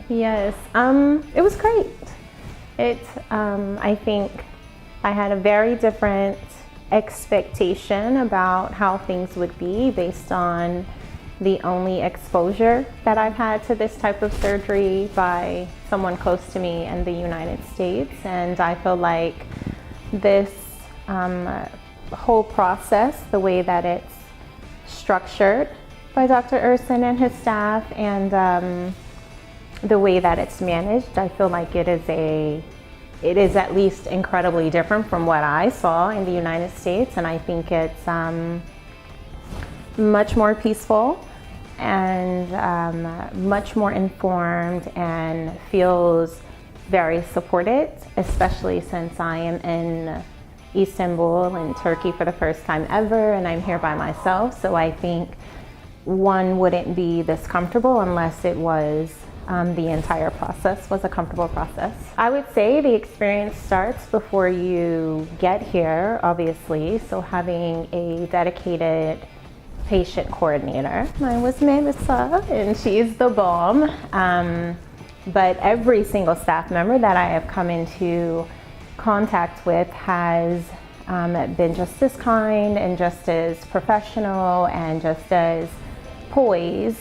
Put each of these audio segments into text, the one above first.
Yes, it was great. I think I had a very different expectation about how things would be based on the only exposure that I've had to this type of surgery by someone close to me in the United States. And I feel like this whole process, the way that it's structured by Dr. Ersin and his staff, and the way that it's managed, I feel like it is at least incredibly different from what I saw in the United States. And I think it's much more peaceful and much more informed, and feels very supported, especially since I am in Istanbul in Turkey for the first time ever, and I'm here by myself. So I think one wouldn't be this comfortable unless it was the entire process was a comfortable process. I would say the experience starts before you get here, obviously. So having a dedicated patient coordinator. Mine was Melissa, and she's the bomb. But every single staff member that I have come into contact with has been just as kind and just as professional and just as poised.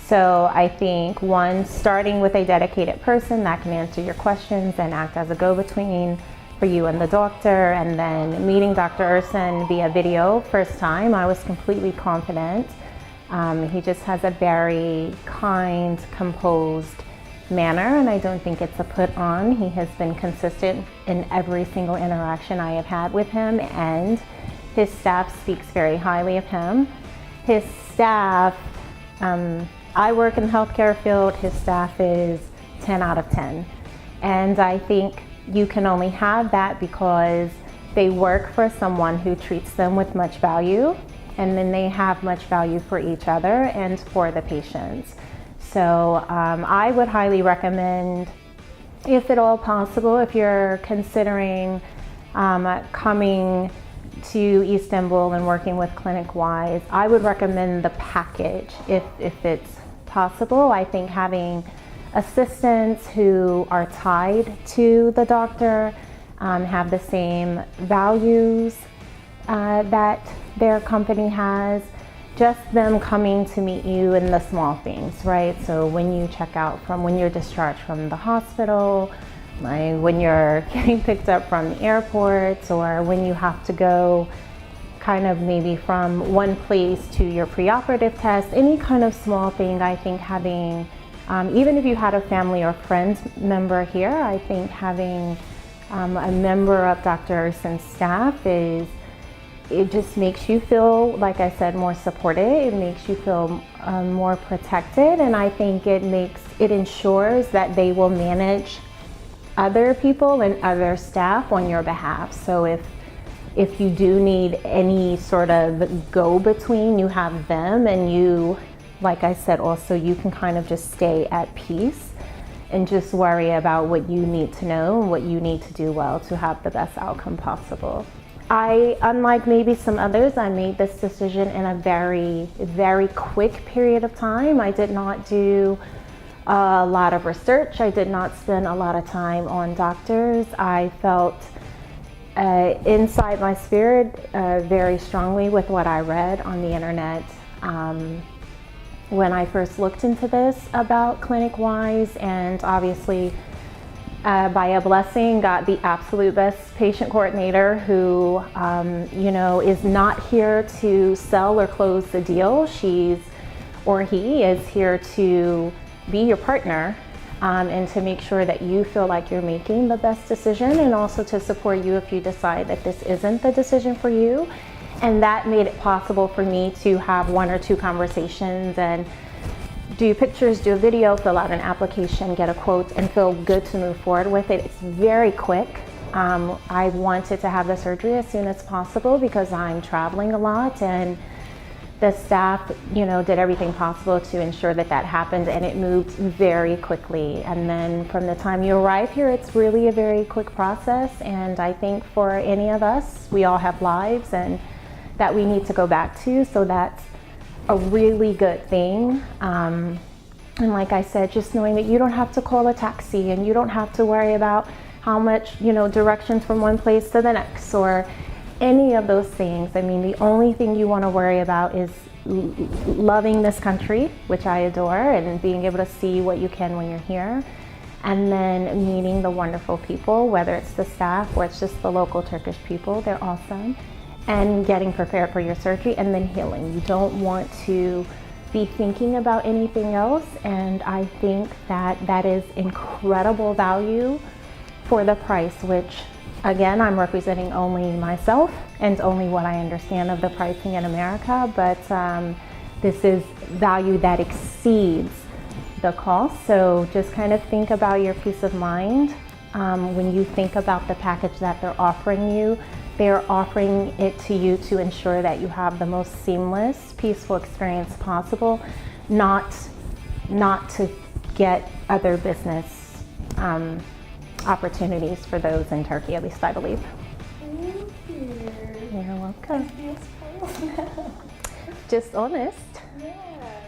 So I think one, starting with a dedicated person that can answer your questions and act as a go-between for you and the doctor, and then meeting Dr. Ersin via video first time, I was completely confident. He just has a very kind, composed manner, and I don't think it's a put on. He has been consistent in every single interaction I have had with him, and his staff speaks very highly of him. His staff, I work in the healthcare field, his staff is 10 out of 10. And I think you can only have that because they work for someone who treats them with much value, and then they have much value for each other and for the patients. So I would highly recommend, if at all possible, if you're considering coming to Istanbul and working with ClinicWise, I would recommend the package if it's possible. I think having assistants who are tied to the doctor, have the same values that their company has, just them coming to meet you in the small things, right? So when you check out when you're discharged from the hospital, like when you're getting picked up from the airport, or when you have to go kind of maybe from one place to your preoperative test, any kind of small thing. I think having, even if you had a family or friend member here, I think having a member of Dr. Ersin's staff it just makes you feel, like I said, more supported. It makes you feel more protected, and I think it ensures that they will manage other people and other staff on your behalf. So if you do need any sort of go-between, you have them, and you, like I said, also you can kind of just stay at peace and just worry about what you need to know and what you need to do well to have the best outcome possible. Unlike maybe some others, I made this decision in a very, very quick period of time. I did not do a lot of research. I did not spend a lot of time on doctors. I felt inside my spirit very strongly with what I read on the internet when I first looked into this about ClinicWise, and obviously by a blessing got the absolute best patient coordinator who is not here to sell or close the deal. He is here to be your partner, and to make sure that you feel like you're making the best decision, and also to support you if you decide that this isn't the decision for you. And that made it possible for me to have 1 or 2 conversations and do pictures, do a video, fill out an application, get a quote, and feel good to move forward with it. It's very quick. I wanted to have the surgery as soon as possible because I'm traveling a lot, and the staff, did everything possible to ensure that happened, and it moved very quickly. And then from the time you arrive here, it's really a very quick process. And I think for any of us, we all have lives and that we need to go back to, so that's a really good thing. And like I said, just knowing that you don't have to call a taxi and you don't have to worry about how much, directions from one place to the next or any of those things. I mean, the only thing you want to worry about is loving this country, which I adore, and being able to see what you can when you're here. And then meeting the wonderful people, whether it's the staff or it's just the local Turkish people, they're awesome. And getting prepared for your surgery and then healing. You don't want to be thinking about anything else, and I think that is incredible value for the price, which again, I'm representing only myself and only what I understand of the pricing in America, but this is value that exceeds the cost. So just kind of think about your peace of mind. When you think about the package that they're offering you, they're offering it to you to ensure that you have the most seamless, peaceful experience possible, not to get other business opportunities for those in Turkey, at least I believe. Thank you. You're welcome. Just honest. Yeah.